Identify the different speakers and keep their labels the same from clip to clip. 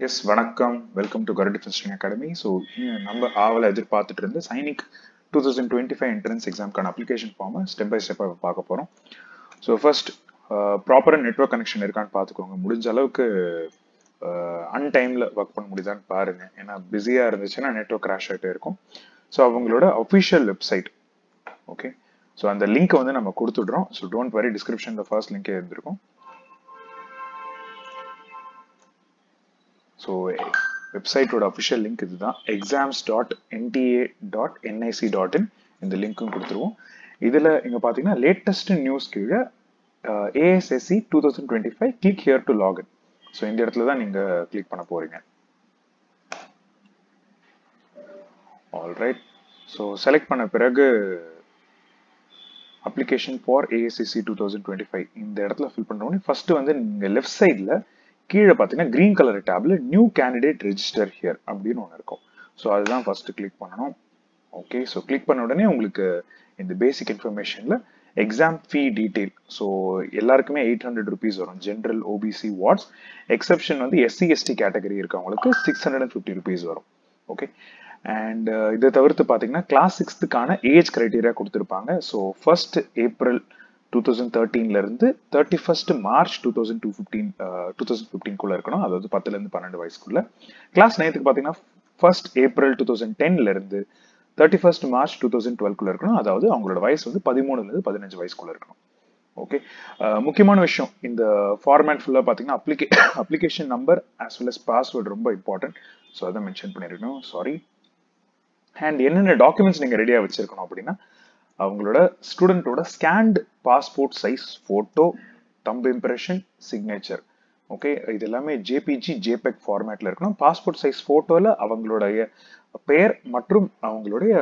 Speaker 1: S வணக்கம், welcome to current defence academy. So நம்ம ஆவலை எதிர்பார்த்துட்டு இருந்து சைனிக் 2025 என்ட்ரன்ஸ் எக்ஸாம்க்கான அப்ளிகேஷன் ஃபார்மை ஸ்டெப் பை ஸ்டெப்பாக பார்க்க போகிறோம். ஸோ ஃபர்ஸ்ட் ப்ராப்பராக நெட்வொர்க் கனெக்ஷன் இருக்கான்னு பார்த்துக்கோங்க. முடிஞ்ச அளவுக்கு அன்டைமில் ஒர்க் பண்ண முடியுதான்னு பாருங்கள். ஏன்னா பிஸியாக இருந்துச்சுன்னா நெட்வொர்க் கிராஷ் ஆகிட்டே இருக்கும். ஸோ அவங்களோட அஃபிஷியல் வெப்சைட், ஓகே, ஸோ அந்த லிங்க்கை வந்து நம்ம கொடுத்துட்றோம். ஸோ டோன்ட் வரி, டிஸ்கிரிப்ஷனில் ஃபர்ஸ்ட் லிங்கே இருந்திருக்கும். ஸோ வெப்சைட்டோட அஃபிஷியல் லிங்க் இதுதான், exams.nta.nic.in. இந்த லிங்க்கும் கொடுத்துருவோம். இதில் இங்கே பார்த்தீங்கன்னா லேட்டஸ்ட் நியூஸ் கீழே ASSC 2025 click here to login. So இந்த இடத்துல தான் நீங்கள் கிளிக் பண்ண போறீங்க. ஆல்ரைட், ஸோ செலக்ட் பண்ண பிறகு அப்ளிகேஷன் ஃபார் ASSC 2025 இந்த இடத்துல ஃபில் பண்ணுறோம். ஃபர்ஸ்ட் வந்து நீங்கள் லெஃப்ட் சைடில் கீழே பார்த்தீங்கன்னா கிரீன் கலர் டேப்ல நியூ கேண்டிடேட் ரெஜிஸ்டர் ஹியர் அப்படின்னு ஒன்று இருக்கும். ஸோ அதுதான் ஃபர்ஸ்ட் கிளிக் பண்ணணும். ஓகே, ஸோ கிளிக் பண்ண உடனே உங்களுக்கு இந்த பேசிக் இன்ஃபர்மேஷன்ல எக்ஸாம் ஃபீ டீடைல். ஸோ எல்லாருக்குமே 800 rupees வரும், ஜென்ரல், ஓபிசி, வார்ட்ஸ். எக்ஸப்ஷன் வந்து SC/ST கேட்டகரி இருக்கவங்களுக்கு 650 rupees வரும். ஓகே, அண்ட் இதை தவிர்த்து பார்த்தீங்கன்னா கிளாஸ் 6க்கான ஏஜ் கிரைட்டீரியா கொடுத்துருப்பாங்க. ஸோ 1st April 2013 இருந்து 31st March 2015 இருக்கணும். அதாவது 10ல இருந்து 12 வயசுக்குள்ள. கிளாஸ் 9க்கு பார்த்தீங்கன்னா 1st April 2010 இருந்து 31st March 2012 இருக்கணும். அதாவது அவங்களோட வயசு வந்து 13ல இருந்து 15 வயசுக்குள்ள இருக்கணும். ஓகே, முக்கியமான விஷயம், இந்த ஃபார்மேட் ஃபுல்லாக பார்த்தீங்கன்னா application number as well as password ரொம்ப இம்பார்ட்டன்ட். ஸோ அதை மென்ஷன் பண்ணிருக்கணும், சாரி. அண்ட் என்னென்ன டாக்குமெண்ட்ஸ் நீங்கள் ரெடியாக வச்சிருக்கணும் அப்படின்னா, அவங்களோட ஸ்டூடெண்டோட scanned passport size photo, thumb impression, signature. Okay, இது எல்லாமே JPG JPEG ஃபார்மேட்ல இருக்கணும். பாஸ்போர்ட் சைஸ் போட்டோல அவங்களுடைய பெயர் மற்றும் அவங்களுடைய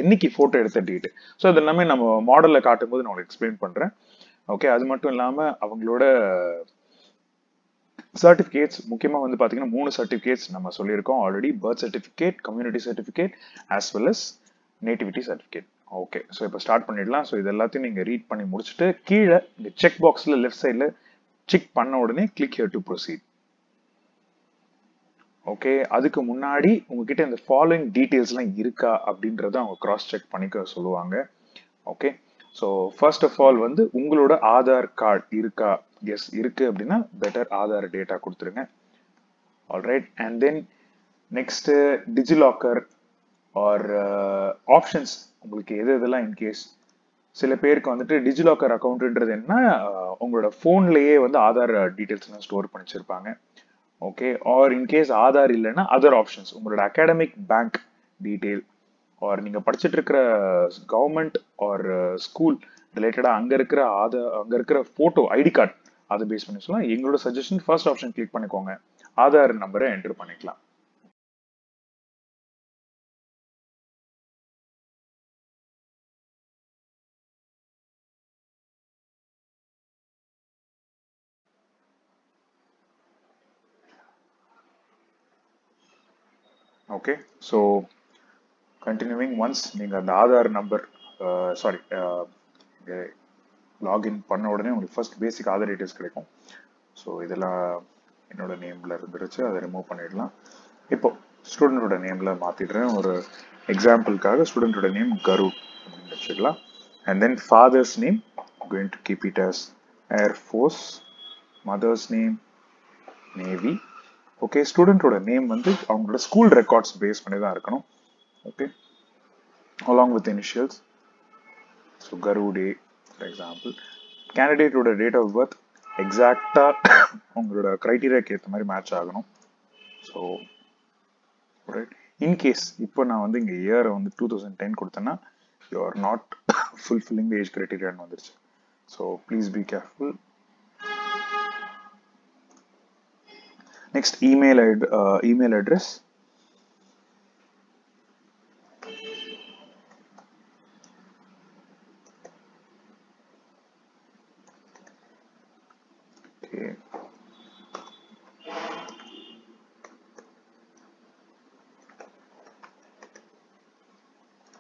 Speaker 1: என்னைக்கு போட்டோ எடுத்த டேட். ஸோ இது எல்லாமே நம்ம மாடலில் காட்டும்போது நான் உங்களுக்கு எக்ஸ்பிளைன் பண்றேன். ஓகே, அது மட்டும் இல்லாம அவங்களோட சர்டிஃபிகேட்ஸ் முக்கியமாக வந்து பார்த்தீங்கன்னா 3 சர்டிஃபிகேட்ஸ் நம்ம சொல்லியிருக்கோம் already: birth certificate, community certificate, as well as nativity certificate. Okay, so இப்போ ஸ்டார்ட் பண்ணிடலாம். ஸோ இது எல்லாத்தையும் நீங்கள் ரீட் பண்ணி முடிச்சுட்டு கீழே இந்த செக் பாக்ஸில் லெஃப்ட் சைடில் செக் பண்ண உடனே click here to proceed. Okay, அதுக்கு முன்னாடி உங்ககிட்ட இந்த ஃபாலோயிங் டீட்டெயில்ஸ்லாம் இருக்கா அப்படின்றத அவங்க கிராஸ் செக் பண்ணிக்க சொல்லுவாங்க. Okay, so first of all வந்து உங்களோட ஆதார் கார்டு இருக்கா? எஸ் இருக்கு அப்படின்னா பெட்டர் ஆதார் டேட்டா கொடுத்துருங்க. Alright, and then next DigiLocker or options உங்களுக்கு எது எதெல்லாம் இன்கேஸ் சில பேருக்கு வந்துட்டு டிஜிலாக்கர் அக்கௌண்ட்ன்றது என்ன, உங்களோட ஃபோன்லேயே வந்து ஆதார் டீட்டெயில்ஸ்லாம் ஸ்டோர் பண்ணி வச்சிருப்பாங்க. ஓகே, ஆர் இன்கேஸ் ஆதார் இல்லைன்னா அதர் ஆப்ஷன்ஸ் உங்களோட அகாடமிக் பேங்க் டீட்டெயில் ஆர் நீங்கள் படிச்சுட்டு இருக்கிற கவர்மெண்ட் ஆர் ஸ்கூல் ரிலேட்டடாக அங்கே இருக்கிற ஃபோட்டோ ஐடி கார்டு அதை பேஸ் பண்ணி சொல்லலாம். எங்களோட சஜஷன் ஃபர்ஸ்ட் ஆப்ஷன் கிளிக் பண்ணிக்கோங்க, ஆதார் நம்பரை என்டர் பண்ணிக்கலாம். ஓகே, ஸோ கண்டினியூவிங், ஒன்ஸ் நீங்கள் அந்த ஆதார் நம்பர் லாகின் பண்ண உடனே உங்களுக்கு ஃபர்ஸ்ட் பேசிக் ஆதார் டீட்டெயில்ஸ் கிடைக்கும். ஸோ இதெல்லாம் என்னோட நேமில் இருந்துருச்சு, அதை ரிமூவ் பண்ணிடலாம். இப்போ ஸ்டூடெண்டோட நேமில் மாற்றிடுறேன். ஒரு எக்ஸாம்பிளுக்காக ஸ்டூடெண்டோட நேம் கரு அப்படின்னு வச்சுக்கலாம். And then father's name going to keep it as air force, mother's name navy. Okay, ஸ்டூடெண்டோட நேம் வந்து அவங்களோட ஸ்கூல் ரெக்கார்ட்ஸ் பேஸ் பண்ணி தான் இருக்கணும். Okay, along with initials. So கருடே ஃபார் எக்ஸாம்பிள். கேண்டிடேட்டோட டேட் ஆஃப் பர்த் எக்ஸாக்டாக உங்களோட க்ரைட்டீரியாக்கு ஏற்ற மாதிரி மேட்ச் ஆகணும். ஸோ ரைட், இன்கேஸ் இப்போ நான் வந்து இங்கே இயரை வந்து 2010 கொடுத்தேன்னா you are not fulfilling the age க்ரைட்டீரியான்னு வந்துருச்சு. So please be careful. Next email address.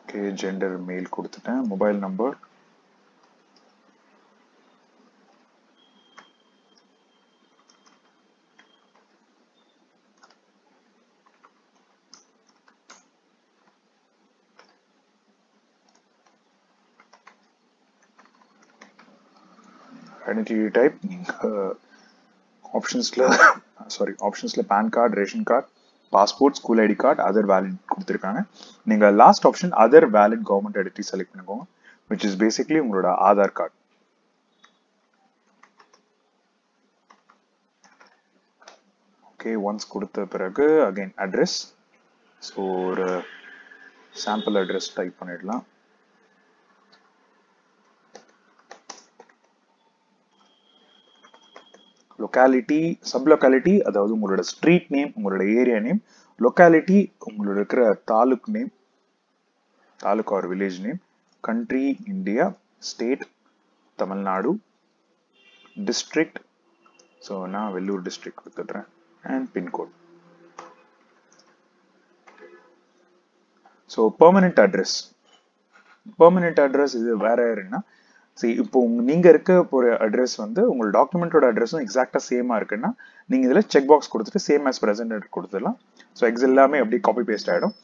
Speaker 1: Okay, gender male கொடுத்துட்டேன். மொபைல் நம்பர் ஐடென்டிட்டி டைப் நீங்கள் ஆப்ஷன்ஸில் ஆப்ஷன்ஸில் PAN card, ration card, passport, school ID card, other valid கொடுத்துருக்காங்க. நீங்கள் last option other valid government identity select பண்ணிக்கோங்க, which is basically உங்களோட Aadhaar card. Okay, once கொடுத்த பிறகு அகைன் அட்ரஸ். ஸோ ஒரு சாம்பிள் அட்ரஸ் டைப் பண்ணிடலாம். லொக்காலிட்டி, சப் லொக்காலிட்டி, அதாவது உங்களோட ஸ்ட்ரீட் நேம், உங்களோட ஏரியா நேம். லொக்காலிட்டி உங்களோட இருக்கிற taluk name, taluk or village name. Country India, state Tamil Nadu, district, so நான் வெள்ளூர் டிஸ்ட்ரிக்ட் கொடுத்துட்றேன், and pincode. So permanent address, permanent address இது வேற யாருன்னா, சரி இப்போ நீங்க இருக்க ஒரு அட்ரஸ் வந்து உங்களோட டாக்குமெண்டோட அட்ரஸும் எக்ஸாக்டா சேமா இருக்குன்னா நீங்க இதுல செக் பாக்ஸ் கொடுத்துட்டு சேம் ஆஸ் பிரசன்ட் கொடுத்துடலாம். ஸோ எக்ஸ் எல்லாமே அப்படியே காப்பி பேஸ்ட் ஆயிடும்.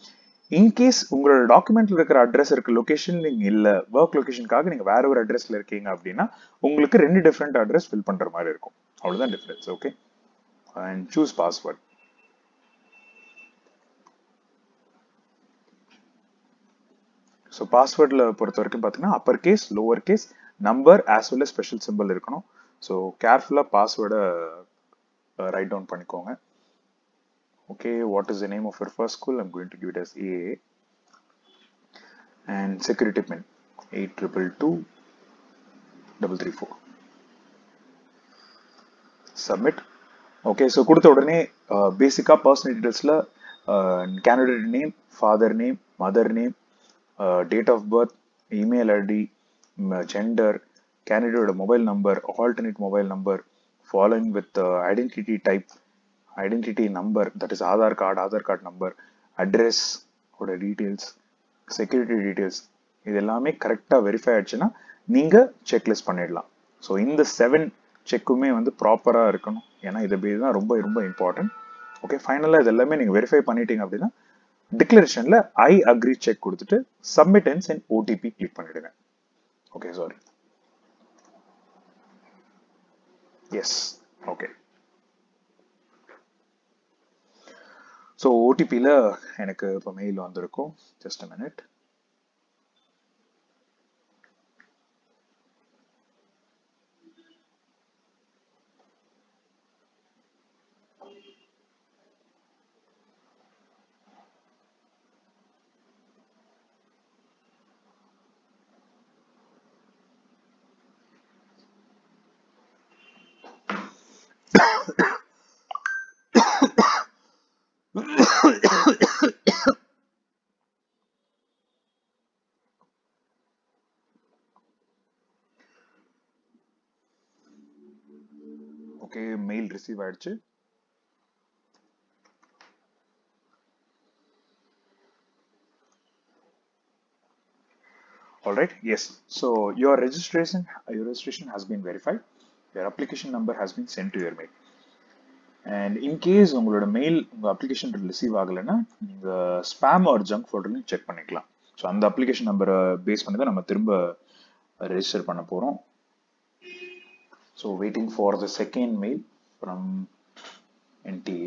Speaker 1: இன்கேஸ் உங்களோட டாக்குமெண்ட்ல இருக்கிற அட்ரஸ் இருக்க லொகேஷன் நீங்க இல்ல, ஒர்க் லொகேஷனுக்காக நீங்க வேற ஒரு அட்ரஸ்ல இருக்கீங்க அப்படின்னா உங்களுக்கு 2 டிஃப்ரெண்ட் அட்ரஸ் ஃபில் பண்ற மாதிரி இருக்கும். அவ்வளவுதான் difference. Okay, and choose password. So பாஸ்வேர்டில் பொறுத்த வரைக்கும் பார்த்தீங்கன்னா upper case, lower case, number as well special simple இருக்கணும். ஸோ கேர்ஃபுல்லாக பாஸ்வேர்டை ரைட் டவுன் பண்ணிக்கோங்க. Okay, what is the name of your first school? I'm going to give it as AA. And security pin 82223334. Submit. Okay, so கொடுத்த உடனே பேசிக்காக personal டீட்டெயில்ஸில் candidate name, father name, mother name, date of birth, email ID, gender, candidate mobile number, alternate mobile number, following with identity type, identity number, that is Aadhaar card number, address oda details, security details, இது எல்லாமே கரெக்டாக verify ஆயிடுச்சுன்னா நீங்கள் checklist பண்ணிடலாம். So இந்த 7 செக்குமே வந்து ப்ராப்பராக இருக்கணும், ஏன்னா இதை பேஸ் தான் ரொம்ப ரொம்ப இம்பார்ட்டன்ட். ஓகே, ஃபைனலாக இது எல்லாமே நீங்கள் வெரிஃபை பண்ணிட்டீங்க அப்படின்னா டிக்ளரேஷன்ல ஐ அக்ரி செக் கொடுத்துட்டு submit and send OTP click பண்ணிடுங்க. Okay, sorry, yes. Okay, so ஓடிபியில் எனக்கு இப்போ மெயில் வந்திருக்கும். Just a minute. Okay, mail receive ஆயிடுச்சு. Alright, yes. So your registration has been verified. Your application number has been sent to your mail. And in case உங்களோட mail உங்கள் application receive ஆகலைன்னா நீங்கள் spam R junk ஃபோல்டர்லையும் check பண்ணிக்கலாம். So அந்த application நம்பரை base பண்ணி தான் நம்ம திரும்ப ரெஜிஸ்டர் பண்ண போகிறோம். So waiting for the second mail from NTA.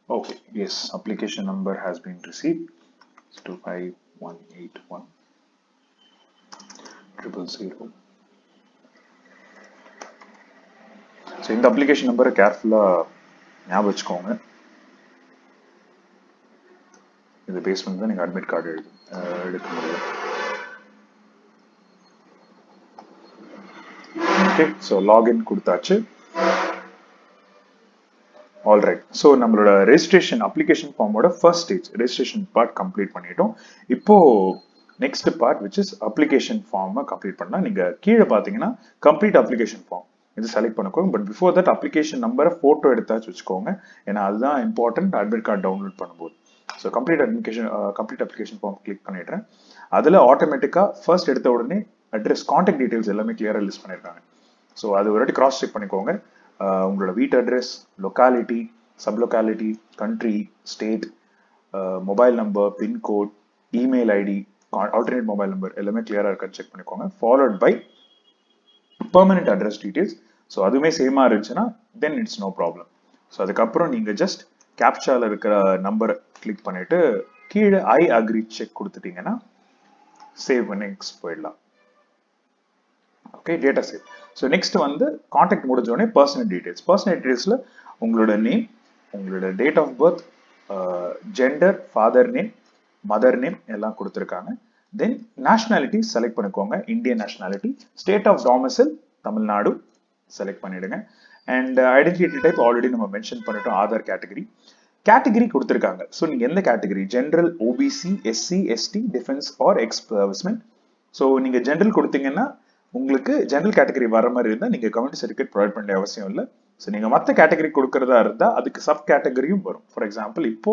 Speaker 1: Okay, yes, application number has been received. It's 25181 000. So இந்த அப்ளிகேஷன் நம்பரை கேர்ஃபுல்லாக ஞாபகம் வச்சுக்கோங்க. இதை பேஸ் பண்ணி தான் நீங்கள் அட்மிட் கார்டு எடுக்க முடியும். ஓகே, ஸோ லாகின் கொடுத்தாச்சு. ஆல்ரைட், ஸோ நம்மளோட ரெஜிஸ்ட்ரேஷன் அப்ளிகேஷன் ஃபார்மோட first stage registration part complete பண்ணிட்டோம். இப்போ next part which is application ஃபார்மை கம்ப்ளீட் பண்ணால் நீங்கள் கீழே பார்த்தீங்கன்னா கம்ப்ளீட் அப்ளிகேஷன் ஃபார்ம் இது செலக்ட் பண்ணிக்கோங்க. பட் பிஃபோர் தட் அப்ளிகேஷன் நம்பரை ஃபோட்டோ எடுத்தாச்சு வச்சுக்கோங்க, ஏன்னா அதுதான் இம்பார்ட்டன்ட் அட்மிட் கார்டு டவுன்லோட் பண்ணும்போது. So complete application form click பண்ணிடுறேன். அதில் ஆட்டோமேட்டிக்காக ஃபர்ஸ்ட் எடுத்த உடனே அட்ரஸ், கான்டாக்ட் டீடைல்ஸ் எல்லாமே கிளியராக லிஸ்ட் பண்ணியிருக்காங்க. ஸோ அது ஒரு வாட்டி கிராஸ் செக் பண்ணிக்கோங்க. உங்களோட வீட்டு address, locality, sub locality, country, state, mobile number, pincode, email ID, alternate mobile number எல்லாமே கிளியராக இருக்கான்னு செக் பண்ணிக்கோங்க. Followed by permanent address details. So அதுவுமே சேமாக இருந்துச்சுன்னா then it's no problem. So அதுக்கப்புறம் நீங்கள் ஜஸ்ட் கேப்சாவில் இருக்கிற நம்பரை கிளிக் பண்ணிட்டு கீழே ஐ அக்ரி செக் கொடுத்துட்டீங்கன்னா சேவ் பண்ணி நெக்ஸ்ட் போயிடலாம். Okay, data save. So next வந்து கான்டாக்ட் முடிஞ்சோடனே பர்சனல் டீடைல்ஸ். பர்சனல் டீடைல்ஸில் உங்களோட நேம், உங்களோட date of birth, gender, father name, mother name எல்லாம் கொடுத்துருக்காங்க. தென் நேஷனாலிட்டி செலக்ட் பண்ணிக்கோங்க, Indian nationality. State of domicile Tamil Nadu select பண்ணிடுங்க. அண்ட் ஐடென்டிட்டி டைப் ஆல்ரெடி நம்ம மென்ஷன் பண்ணிட்டோம், ஆதார் கேட்டகரி. கேட்டகரி கொடுத்துருக்காங்க. ஸோ நீங்கள் எந்த category, general, OBC, SC, ST, defence or ex servicemen. So நீங்கள் ஜென்ரல் கொடுத்தீங்கன்னா உங்களுக்கு ஜென்ரல் கேட்டகரி வர மாதிரி இருந்தால் நீங்கள் கம்யூனிட்டி சர்டிஃபிகேட் ப்ரொவைட் பண்ண அவசியம் இல்லை. ஸோ நீங்கள் மற்ற கேட்டகரி கொடுக்கறதா இருந்தால் அதுக்கு சப் கேட்டகரியும் வரும். ஃபார் எக்ஸாம்பிள் இப்போ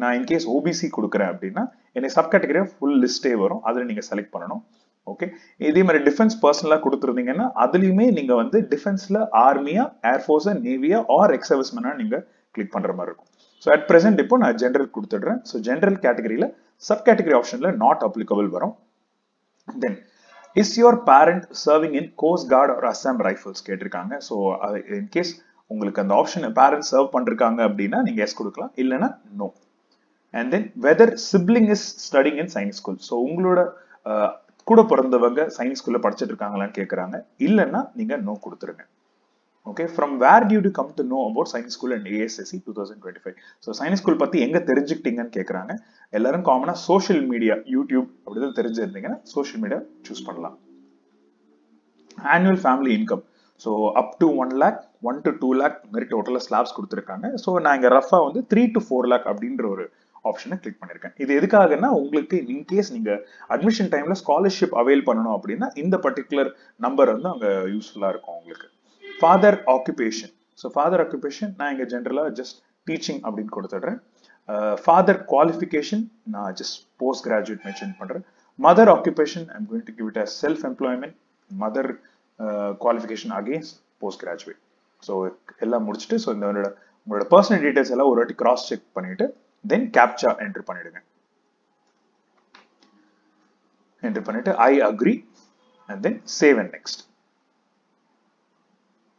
Speaker 1: நான் இன்கேஸ் ஓபிசி கொடுக்குறேன் அப்படின்னா எனக்கு சப் கேட்டகரியாக ஃபுல் லிஸ்டே வரும், அதில் நீங்கள் செலக்ட் பண்ணணும். ஓகே, இதே மாதிரி டிஃபென்ஸ் பர்சனலாக கொடுத்துருந்தீங்கன்னா அதுலேயுமே நீங்கள் வந்து டிஃபென்ஸில் ஆர்மியா, ஏர்ஃபோர்ஸா, நேவியா ஆர் எக்ஸ் சர்வீஸ்மெனா நீங்கள் கிளிக் பண்ணுற மாதிரி இருக்கும். ஸோ அட் ப்ரெசென்ட் இப்போ நான் ஜென்ரல் கொடுத்துடுறேன். ஸோ ஜென்ரல் கேட்டகரியில் சப் கேட்டகரி ஆப்ஷனில் நாட் அப்ளிகபிள் வரும். Then is your parent serving in coast guard or Assam Rifles கேட்டிருக்காங்க. ஸோ இன்கேஸ் உங்களுக்கு அந்த ஆப்ஷன் பேரண்ட் சர்வ் பண்ணிருக்காங்க அப்படின்னா நீங்கள் எஸ் கொடுக்கலாம், இல்லைன்னா no. And then whether sibling is studying in Sainik school. So உங்களோட கூட பிறந்தவங்க சைனிக் ஸ்கூல்ல படிச்சுட்டு இருக்காங்களான்னு கேட்குறாங்க, இல்லைன்னா நீங்கள் நோ கொடுத்துருங்க. Okay, from where did you to come to know about Sainik school and ASSC 2025. So Sainik school பற்றி எங்கே தெரிஞ்சுக்கிட்டீங்கன்னு கேட்குறாங்க. எல்லாரும் காமனாக சோஷியல் மீடியா, யூடியூப் அப்படிதான் தெரிஞ்சிருந்தீங்கன்னா சோஷியல் மீடியா சூஸ் பண்ணலாம். Annual family income. So up to 1 lakh, 1 to 2 lakh மாதிரி டோட்டலாக ஸ்லாப்ஸ் கொடுத்துருக்காங்க. ஸோ நான் இங்கே ரஃபாக வந்து 3 to 4 lakh அப்படின்ற ஒரு ஆப்ஷனை கிளிக் பண்ணியிருக்கேன். இது எதுக்காகன்னா உங்களுக்கு இன்கேஸ் நீங்கள் அட்மிஷன் டைமில் ஸ்காலர்ஷிப் அவைல் பண்ணணும் அப்படின்னா இந்த பர்டிகுலர் நம்பர் வந்து அங்கே யூஸ்ஃபுல்லாக இருக்கும் உங்களுக்கு. Father occupation. So father occupation நான் இங்கே ஜென்ரலாக ஜஸ்ட் டீச்சிங் அப்படின்னு கொடுத்துட்றேன். ஃபாதர் குவாலிஃபிகேஷன் நான் ஜஸ்ட் போஸ்ட் கிராஜுவேட் மென்ஷன் பண்ணுறேன். Mother occupation I'm going to give it as self employment. Mother qualification against post graduate. So எல்லாம் முடிச்சுட்டு ஸோ உங்களோட பர்சனல் டீடைல்ஸ் எல்லாம் ஒரு வாட்டி கிராஸ் செக் பண்ணிட்டு தென் கேப்சா என்டர் பண்ணிடுங்க. என்டர் பண்ணிட்டு I agree and then save and next.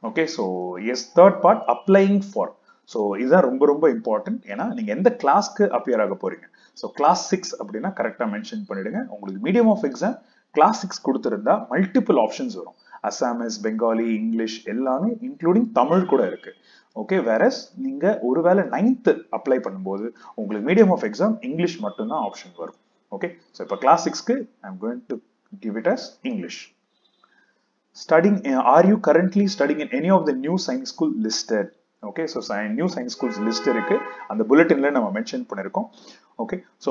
Speaker 1: Okay, so yes, third part applying for. So இதுதான் ரொம்ப ரொம்ப இம்பார்ட்டன்ட். ஏன்னா நீங்கள் எந்த கிளாஸ்க்கு அப்பியர் ஆக போறீங்க. ஸோ கிளாஸ் 6 அப்படின்னா கரெக்டாக மென்ஷன் பண்ணிடுங்க. உங்களுக்கு மீடியம் ஆஃப் எக்ஸாம் கிளாஸ் 6 கொடுத்துருந்தா மல்டிபிள் ஆப்ஷன்ஸ் வரும். அசாமிஸ், பெங்காலி, இங்கிலீஷ் எல்லாமே இன்க்ளூடிங் தமிழ் கூட இருக்கு. ஓகே, வேறஸ் நீங்க ஒருவேளை 9th அப்ளை பண்ணும்போது உங்களுக்கு மீடியம் ஆஃப் எக்ஸாம் இங்கிலீஷ் மட்டும்தான் ஆப்ஷன் வரும். ஓகே, ஸோ இப்போ கிளாஸ் 6க்கு I am going to give it as English. Studying, are you currently studying in any of the new science school listed? Okay, so new science schools list இருக்கு, அந்த புல்லட்டின்ல நம்ம mention பண்ணிருக்கோம். Okay, so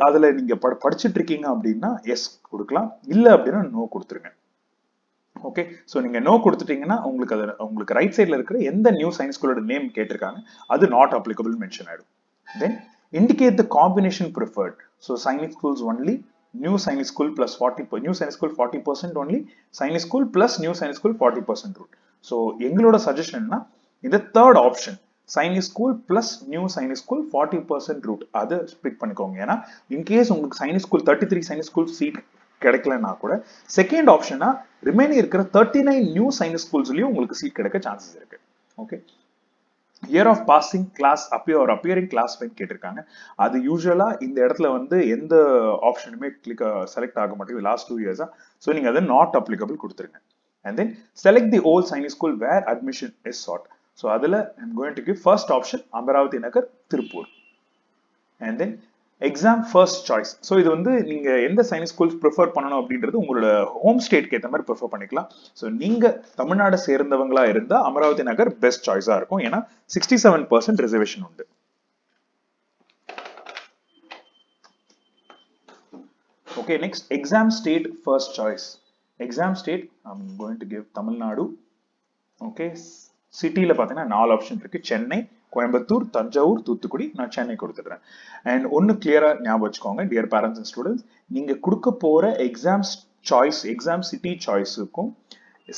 Speaker 1: அதுல நீங்க படிச்சுட்டு இருக்கீங்க அப்படின்னா எஸ் கொடுக்கலாம், இல்ல அப்படின்னா நோ கொடுத்துருங்க. ஓகே, ஸோ நீங்க நோ கொடுத்துட்டீங்கன்னா உங்களுக்கு ரைட் சைட்ல இருக்கிற எந்த நியூ சயின்ஸ் ஸ்கூலோட நேம் கேட்டிருக்காங்க அது நாட் அப்ளிகபிள் மென்ஷன் ஆயிடும். தென் indicate the combination preferred. So science schools only, new science school plus 40%, new science school 40% only, science school plus new science school 40% route. So எங்களோட சஜஷன்னா இந்த third option Sainik school plus new Sainik school 40% route அதை pick பண்ணிக்கோங்க. ஏன்னா in case உங்களுக்கு Sainik school 33 Sainik school seat கிடைக்கலன்னா கூட second ஆப்ஷனா remaining இருக்கிற 39 நியூ சைனிக் ஸ்கூல்ஸ்லயும் உங்களுக்கு சீட் கிடைக்க சான்சஸ் இருக்கு. Okay, year of passing class appearing class 5 கேட்டிருக்காங்க. அது யூஸ்வலா இந்த இடத்துல வந்து எந்த ஆப்ஷனுமே செலக்ட் ஆக மாட்டேங்குது லாஸ்ட் 2 இயர்ஸா. ஸோ நீங்க அதை நாட் அப்ளிகபிள் கொடுத்துருங்க. And then select the old Sainik school where admission is sought. So அதுல I'm going to give first option Amaravathi Nagar, Tiruppur. And then exam first choice. So இது வந்து நீங்க எந்த சயின்ஸ் ஸ்கூல்ஸ் ப்ரிஃபர் பண்ணணும் அப்படின்றது உங்களோட ஹோம் ஸ்டேட்க்கு ஏற்ற மாதிரி ப்ரிஃபர் பண்ணிக்கலாம். ஸோ நீங்க தமிழ்நாடு சேர்ந்தவங்களா இருந்தா அமராவதி நகர் பெஸ்ட் சாய்ஸா இருக்கும். ஏன்னா 67% ரிசர்வேஷன் உண்டு. Okay, next exam state first choice. Exam state I'm going to give Tamil Nadu. Okay, சிட்டியில பாத்தீங்கன்னா 4 ஆப்ஷன் இருக்கு, சென்னை, கோயம்புத்தூர், தஞ்சாவூர், தூத்துக்குடி. நான் சென்னை கொடுத்துடுறேன். அண்ட் ஒன்னு கிளியரா ஞாபகம் வச்சுக்கோங்க டியர் பேரண்ட்ஸ் அண்ட் ஸ்டூடெண்ட்ஸ், நீங்க கொடுக்க போற எக்ஸாம் சாய்ஸ், எக்ஸாம் சிட்டி சாய்ஸுக்கும்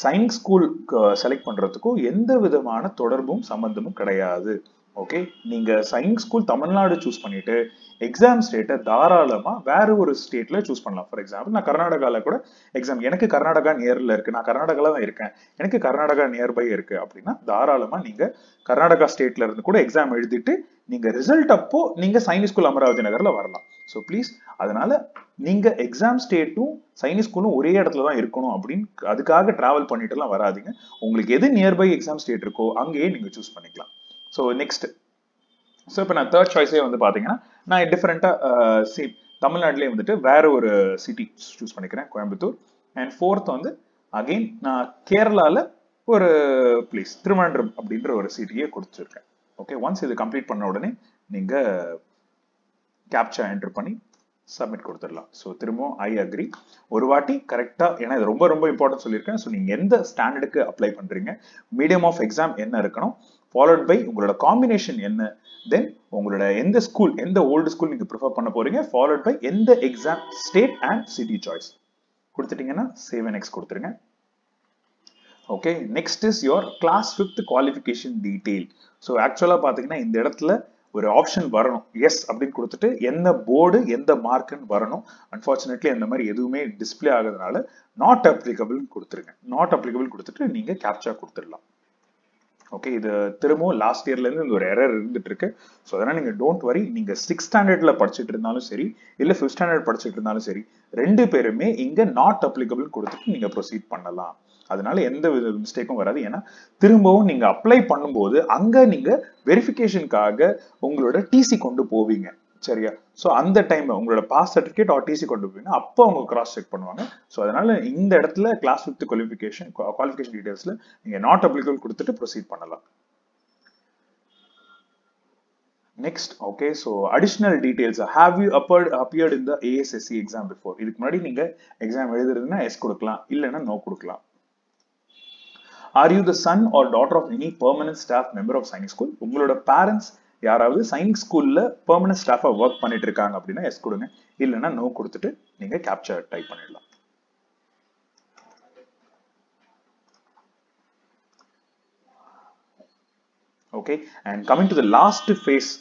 Speaker 1: சைனிக் ஸ்கூல் செலக்ட் பண்றதுக்கும் எந்த விதமான தொடர்பும் சம்பந்தமும் கிடையாது. ஓகே, நீங்க சைனிக் ஸ்கூல் தமிழ்நாடு சூஸ் பண்ணிட்டு எக்ஸாம் ஸ்டேட்டை தாராளமா வேற ஒரு ஸ்டேட்ல சூஸ் பண்ணலாம். ஃபார் எக்ஸாம்பிள் நான் கர்நாடகால கூட எக்ஸாம், எனக்கு கர்நாடகா நியர்ல இருக்கு, நான் கர்நாடகால தான் இருக்கேன், எனக்கு கர்நாடகா நியர்பை இருக்கு அப்படின்னா தாராளமா நீங்க கர்நாடகா ஸ்டேட்ல இருந்து கூட எக்ஸாம் எழுதிட்டு நீங்க ரிசல்ட் அப்போ நீங்க சைனிக் ஸ்கூல் அமராவதி நகர்ல வரலாம். ஸோ ப்ளீஸ், அதனால நீங்க எக்ஸாம் ஸ்டேட்டும் சைனிக் ஸ்கூலும் ஒரே இடத்துல தான் இருக்கணும் அப்படின்னு அதுக்காக டிராவல் பண்ணிட்டு எல்லாம் வராதிங்க. உங்களுக்கு எது நியர்பை எக்ஸாம் ஸ்டேட் இருக்கோ அங்கேயே நீங்க சூஸ் பண்ணிக்கலாம். ஸோ நெக்ஸ்ட், ஸோ இப்போ நான் தேர்ட் சாய்ஸே வந்து பாத்தீங்கன்னா நான் டிஃபரெண்டா தமிழ்நாட்டிலே வந்துட்டு வேற ஒரு சிட்டி சூஸ் பண்ணிக்கிறேன், கோயம்புத்தூர். அண்ட் ஃபோர்த் வந்து அகெயின் நான் கேரளால ஒரு பிளேஸ் திருவனந்தபுரம் அப்படின்ற ஒரு சிட்டியே கொடுத்துருக்கேன். ஓகே, ஒன்ஸ் இது கம்ப்ளீட் பண்ண உடனே நீங்க கேப்சா என்டர் பண்ணி சப்மிட் கொடுத்துடலாம். ஸோ திரும்பவும் ஐ அக்ரி ஒரு வாட்டி கரெக்டா, ஏன்னா இது ரொம்ப ரொம்ப இம்பார்ட்டன்ட் சொல்லியிருக்கேன். ஸோ நீங்க எந்த ஸ்டாண்டர்டுக்கு அப்ளை பண்றீங்க, மீடியம் ஆஃப் எக்ஸாம் என்ன இருக்கணும், ஃபாலோட் பை உங்களோட காம்பினேஷன் என்ன, தென் உங்களோட எந்த ஸ்கூல், எந்த ஓல்டு ஸ்கூல் நீங்க ப்ரிஃபர் பண்ண போறீங்க, ஃபாலோட் பை எந்த exam state and city choice கொடுத்துட்டீங்கன்னா சேவ் அண்ட் நெக்ஸ்ட் கொடுத்துருங்க. Okay, next is your class 5th qualification detail. So ஆக்சுவலா பாத்தீங்கன்னா இந்த இடத்துல ஒரு ஆப்ஷன் வரணும், எஸ் அப்படின்னு கொடுத்துட்டு எந்த போர்டு எந்த மார்க்னு வரணும். அன்பார்ச்சுனேட்லி அந்த மாதிரி எதுவுமே டிஸ்பிளே ஆகுறதுனால நாட் அப்ளிகபிள் கொடுத்துருங்க. நாட் அப்ளிகபிள் கொடுத்துட்டு நீங்க கேப்சா கொடுத்துடலாம். ஓகே, இது திரும்பவும் லாஸ்ட் இயர்ல இருந்து இந்த ஒரு எரர் இருந்துட்டு இருக்கு. ஸோ அதனால நீங்க டோன்ட் வரி, நீங்க 6th ஸ்டாண்டர்ட்ல படிச்சுட்டு இருந்தாலும் சரி இல்ல 5th ஸ்டாண்டர்ட் படிச்சுட்டு இருந்தாலும் சரி, ரெண்டு பேருமே இங்க நாட் அப்ளிகபிள் கொடுத்துட்டு நீங்க ப்ரொசீட் பண்ணலாம். அதனால எந்த வித மிஸ்டேக்கும் வராது. ஏன்னா திரும்பவும் நீங்க அப்ளை பண்ணும்போது அங்க நீங்க வெரிஃபிகேஷனுக்காக உங்களோட டிசி கொண்டு போவீங்க, சரியா? ஸோ அந்த டைம்ல உங்களோட பாஸ் சர்டிஃபிகேட் ஆர் டிசி கொண்டு போவீங்க, அப்போ அவங்க கிராஸ் செக் பண்ணுவாங்க. ஸோ அதனால இந்த இடத்துல கிளாஸ் 5th குவாலிஃபிகேஷன் டீடைல்ஸ்ல நீங்க நாட் அப்ளிகபிள் கொடுத்துட்டு ப்ரொசீட் பண்ணலாம். Next, okay, so additional details, have you appeared in the ASSC exam before? இதுக்கு முன்னாடி நீங்க எக்ஸாம் எழுதுறதுன்னா எஸ் கொடுக்கலாம், இல்லைன்னா நோ கொடுக்கலாம். Are you the son or daughter of any permanent staff member of Sainik School? உங்களோட parents யாராவது சைனிக் ஸ்கூல்ல permanent ஸ்டாஃபா work பண்ணிட்டு இருக்காங்க அப்படின்னா எஸ் கொடுங்க, இல்லைன்னா நோ கொடுத்துட்டு நீங்க கேப்சா டைப் பண்ணிடலாம். Okay, and coming to the last phase,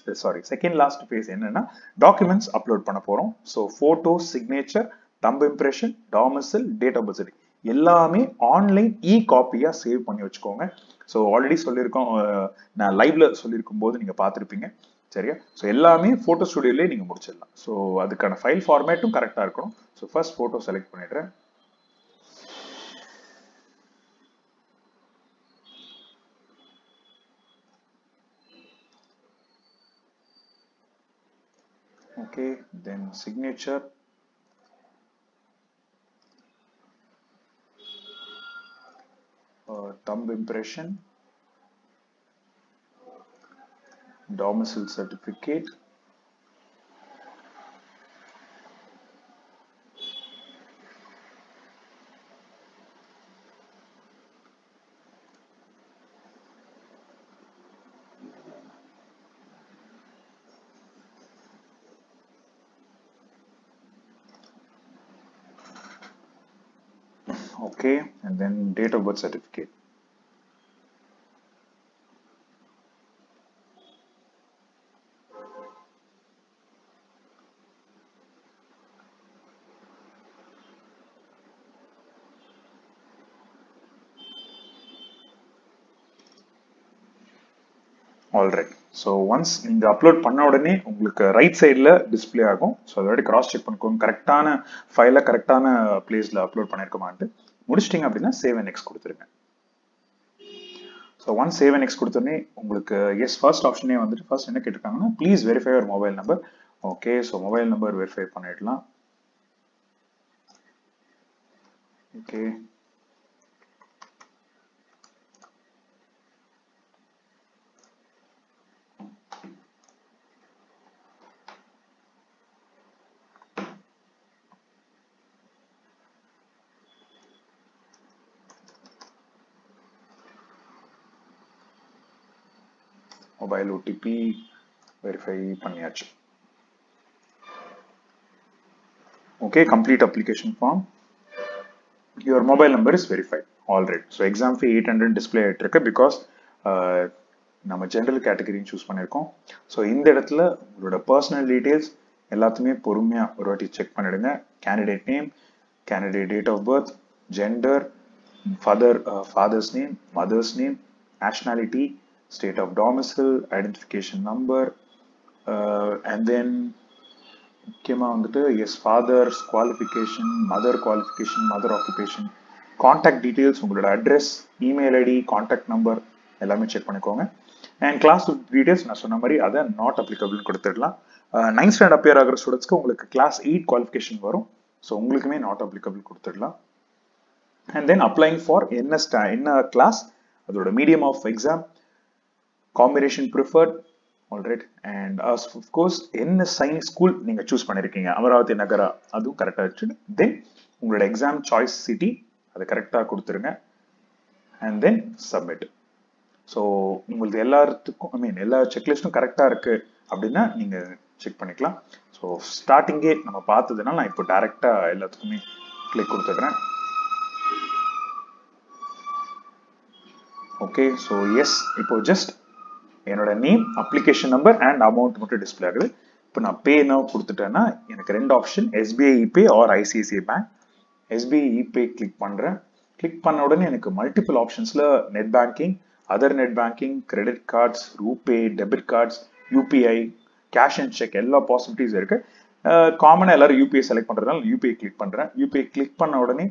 Speaker 1: second last phase என்னன்னா டாக்குமெண்ட்ஸ் அப்லோட் பண்ண போறோம். So photo, signature, thumb impression, domicile, date of birth எல்லாமே ஆன்லைன் இ காப்பியா சேவ் பண்ணி வச்சுக்கோங்க. ஸோ ஆல்ரெடி சொல்லியிருக்கோம், நான் லைவ்ல சொல்லியிருக்கும் போது நீங்க பார்த்துருப்பீங்க, சரியா? ஸோ எல்லாமே போட்டோ ஸ்டுடியோலயே நீங்க முடிச்சிடலாம். ஸோ அதுக்கான ஃபைல் ஃபார்மேட்டும் கரெக்டா இருக்கணும். ஸோ ஃபர்ஸ்ட் போட்டோ செலக்ட் பண்ணிடுறேன். Okay, then signature, thumb impression, domicile certificate, okay, and then date of birth certificate. Alright, so once நீங்க அப்லோட் பண்ண உடனே உங்களுக்கு ரைட் சைடில் டிஸ்பிளே ஆகும். ஸோ அதோட கிராஸ் செக் பண்ணிக்கோங்க, கரெக்டான ஃபைலை கரெக்டான பிளேஸ்ல அப்லோட் பண்ணிருக்கோமான்ட்டு. முடிச்சிட்டிங்க அப்படின்னா சேவ் அண்ட் நெக்ஸ்ட் கொடுத்துருங்க. So once save and next கொடுத்தோடனே உங்களுக்கு எஸ் ஃபர்ஸ்ட் ஆப்ஷனே வந்துட்டு ஃபர்ஸ்ட் என்ன கேட்டிருக்காங்கன்னா please verify your mobile number. Okay, so mobile number verify பண்ணிடலாம். ஓகே, மொபைல் ஓடிபி வெரிஃபை பண்ணியாச்சு. Okay, complete application form, your mobile number is verified. Alright. So exam fee 800 display ஆகிட்டு இருக்கு because நம்ம general கேட்டகரின்னு choose பண்ணியிருக்கோம். So இந்த இடத்துல உங்களோட பர்சனல் டீட்டெயில்ஸ் எல்லாத்தையுமே பொறுமையாக ஒரு வாட்டி செக் பண்ணிடுங்க. Candidate name, candidate date of birth, gender, father's name, mother's name, nationality, state of domicile, identification number, and then முக்கியமா வந்துட்டு yes father's qualification, mother qualification, mother occupation, contact details, உங்களோட address, email ID, contact number எல்லாமே check பண்ணிக்கோங்க. And class details நான் சொன்ன மாதிரி அதை not அப்ளிகபிள்னு கொடுத்துடலாம். 9th ஸ்டாண்டர்ட் அப்பியர் ஆகிற ஸ்டூடெண்ட்ஸ்க்கு உங்களுக்கு கிளாஸ் 8 குவாலிஃபிகேஷன் வரும். ஸோ உங்களுக்குமே நாட் அப்ளிகபிள் கொடுத்துடலாம். அண்ட் தென் அப்ளைங் ஃபார் என்ன கிளாஸ், அதோட medium of exam, combination preferred, alright. And of course என்ன சைனிக் ஸ்கூல் நீங்கள் சூஸ் பண்ணியிருக்கீங்க, அமராவதி நகரா, அதுவும் கரெக்டாக வச்சு தென் உங்களோட எக்ஸாம் சாய்ஸ் சிட்டி அதை கரெக்டாக கொடுத்துருங்க. And then submit. ஸோ உங்களுக்கு எல்லாத்துக்கும் எல்லா செக்லிஸ்டும் கரெக்டாக இருக்கு அப்படின்னா நீங்கள் செக் பண்ணிக்கலாம். ஸோ ஸ்டார்டிங்கே நம்ம பார்த்ததுனால நான் இப்போ டைரெக்டாக எல்லாத்துக்குமே கிளிக் கொடுத்துட்றேன். ஓகே, ஸோ எஸ், இப்போ ஜஸ்ட் என்னோட name, application number and amount மட்டும் டிஸ்பிளே ஆகுது. இப்போ நான் பே நவ் கொடுத்துட்டேன்னா எனக்கு 2 ஆப்ஷன், SBI ePay or ICICI bank. SBI ePay click பண்ணுறேன். கிளிக் பண்ண உடனே எனக்கு மல்டிபிள் ஆப்ஷன்ஸில் net banking, other net banking, credit cards, RuPay, debit cards, UPI, cash and cheque எல்லா பாசிபிலிட்டிஸ் இருக்கு. காமனாக எல்லாரும் யூபிஐ செலக்ட் பண்ணுறதுனால யூபிஐ கிளிக் பண்ணுறேன். யூபிஐ கிளிக் பண்ண உடனே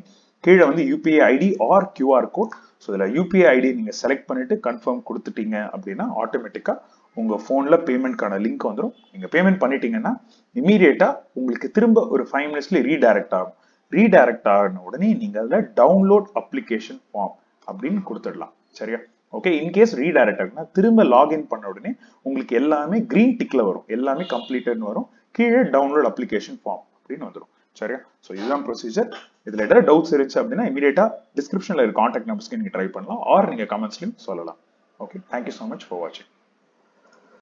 Speaker 1: கீழே வந்து UPI ID or QR code. So இதில் யூபிஐ ஐடி நீங்கள் செலக்ட் பண்ணிட்டு கன்ஃபார்ம் கொடுத்துட்டீங்க அப்படின்னா ஆட்டோமேட்டிக்காக உங்கள் ஃபோனில் பேமெண்ட்கான லிங்க் வந்துடும். நீங்கள் பேமெண்ட் பண்ணிட்டீங்கன்னா இமீடியட்டாக உங்களுக்கு திரும்ப ஒரு 5 minutesல ரீடைரக்ட் ஆகும். ரீடைரக்ட் ஆகின உடனே நீங்கள் அதில் டவுன்லோட் அப்ளிகேஷன் ஃபார்ம் அப்படின்னு கொடுத்துடலாம். சரியா? ஓகே, இன்கேஸ் ரீடைரக்ட் ஆகுனா திரும்ப லாகின் பண்ண உடனே உங்களுக்கு எல்லாமே கிரீன் டிக்ல வரும், எல்லாமே கம்ப்ளீட்டட்னு வரும், கீழே டவுன்லோட் அப்ளிகேஷன் ஃபார்ம் அப்படின்னு வந்துடும். சரியா? ஸோ இதுதான் ப்ரொசீஜர். இதில் ஏதாவது டவுட்ஸ் இருந்துச்சு அப்படின்னா இமீடியட்டா டிஸ்கிரிப்ஷனில் இருக்க கான்டாக்ட் நம்பர்ஸ்க்கு நீங்கள் ட்ரை பண்ணலாம், ஆர் நீங்கள் கமெண்ட்ஸ்லையும் சொல்லலாம். Okay, thank you so much for வாட்சிங்.